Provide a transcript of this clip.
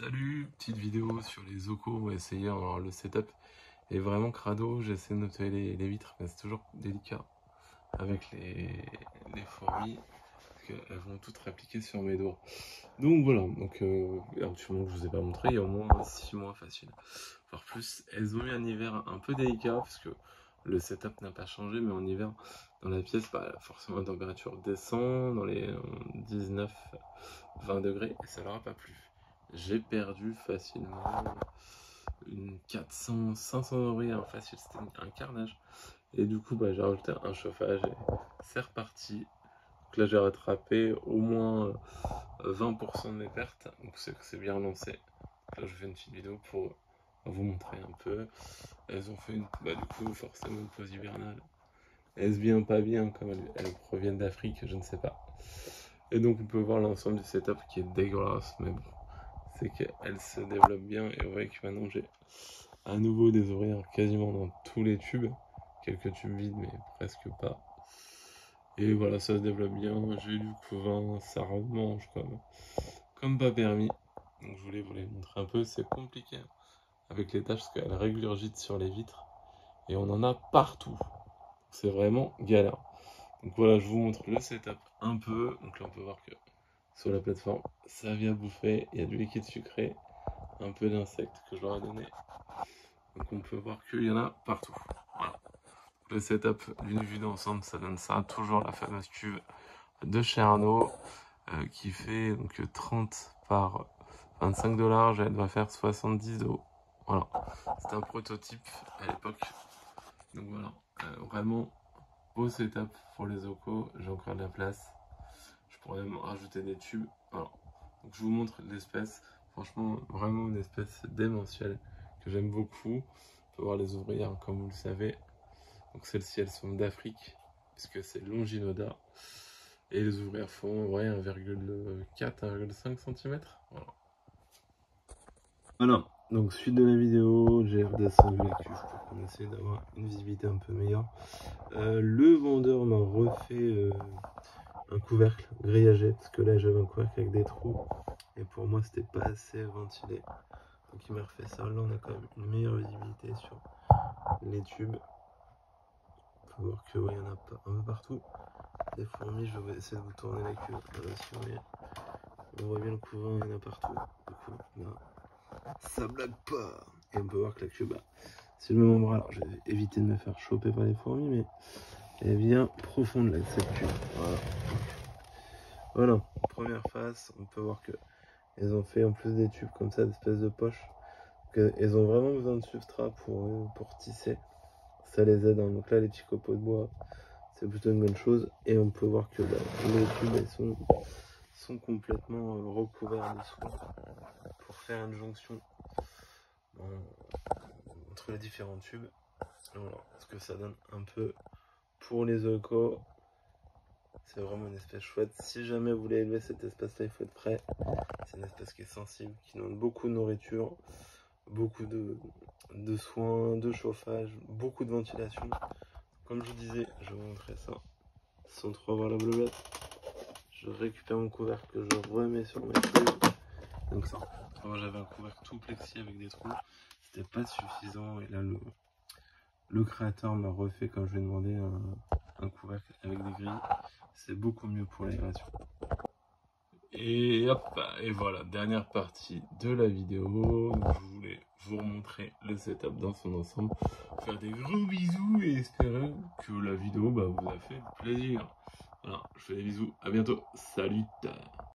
Salut, petite vidéo sur les Zoco, on va essayer. Alors le setup est vraiment crado, j'essaie de nettoyer les vitres, mais c'est toujours délicat avec les fourmis, parce qu'elles vont toutes répliquer sur mes doigts. Donc voilà, donc actuellement je vous ai pas montré, il y a au moins 6 mois facile, voire plus. Elles ont eu un hiver un peu délicat, parce que le setup n'a pas changé, mais en hiver, dans la pièce, forcément la température descend dans les 19-20 degrés, et ça leur a pas plu. J'ai perdu facilement une 400-500 ouvrières facile, c'était un carnage. Et du coup, j'ai rajouté un chauffage et c'est reparti. Donc là, j'ai rattrapé au moins 20% de mes pertes, donc c'est bien lancé. Là, je fais une petite vidéo pour vous montrer un peu. Elles ont fait du coup, forcément une pause hivernale. Est-ce bien, pas bien, comme elles proviennent d'Afrique, je ne sais pas. Et donc, on peut voir l'ensemble du setup qui est dégueulasse, mais bon, c'est qu'elle se développe bien. Et vous voyez que maintenant j'ai à nouveau des ouvrières quasiment dans tous les tubes, quelques tubes vides mais presque pas. Et voilà, ça se développe bien. J'ai du couvain, ça remange comme pas permis. Donc je voulais vous les montrer un peu. C'est compliqué avec les tâches parce qu'elles régurgitent sur les vitres et on en a partout. C'est vraiment galère. Donc voilà, je vous montre le setup un peu. Donc là on peut voir que sur la plateforme, ça vient bouffer. Il y a du liquide sucré, un peu d'insectes que je leur ai donné. Donc on peut voir qu'il y en a partout. Voilà. Le setup d'une vue d'ensemble, ça donne ça. Toujours la fameuse cuve de chez Arnaud qui fait donc 30 par 25 de large. Elle doit faire 70 de haut. Voilà. C'est un prototype à l'époque. Donc voilà. Vraiment beau setup pour les Zoco. J'ai encore de la place. Je pourrais même rajouter des tubes. Voilà. Donc je vous montre l'espèce. Franchement, vraiment une espèce démentielle que j'aime beaucoup. On peut voir les ouvrières comme vous le savez. Donc celles-ci elles sont d'Afrique puisque c'est Longinoda. Et les ouvrières font 1,4-1,5 cm. Voilà. Donc suite de la vidéo, j'ai redescendu la cuve pour qu'on essaie d'avoir une visibilité un peu meilleure. Le vendeur m'a refait un couvercle grillagé parce que là j'avais un couvercle avec des trous et pour moi c'était pas assez ventilé. Donc il m'a refait ça. Là on a quand même une meilleure visibilité sur les tubes. On peut voir que il y en a pas un peu partout. Des fourmis, je vais essayer de vous tourner la queue. Voilà, si on voit bien le couvain, il y en a partout. Du coup, là, ça blague pas. Et on peut voir que la queue, c'est le même endroit. Alors je vais éviter de me faire choper par les fourmis, mais elle est bien profonde là, cette queue. Voilà. Voilà, première face, on peut voir que elles ont fait en plus des tubes comme ça, d'espèces de poches. Elles ont vraiment besoin de substrat pour tisser. Ça les aide. Hein. Donc là, les petits copeaux de bois, c'est plutôt une bonne chose. Et on peut voir que les tubes elles sont complètement recouverts de soie pour faire une jonction entre les différents tubes. Voilà ce que ça donne un peu pour les Zoco. C'est vraiment une espèce chouette. Si jamais vous voulez élever cette espèce-là, il faut être prêt. C'est une espèce qui est sensible, qui demande beaucoup de nourriture, beaucoup de soins, de chauffage, beaucoup de ventilation. Comme je vous disais, je vais vous montrer ça. Sans trop avoir la bleuette. Je récupère mon couvercle que je remets sur mes cuves. Donc ça. Avant j'avais un couvercle tout plexi avec des trous. C'était pas suffisant. Et là le créateur m'a refait comme je lui ai demandé un couvercle avec des grilles. C'est beaucoup mieux pour l'aération. Et hop, et voilà, dernière partie de la vidéo. Donc, je voulais vous remontrer le setup dans son ensemble. Faire des gros bisous et espérer que la vidéo vous a fait plaisir. Voilà, je fais des bisous, à bientôt, salut.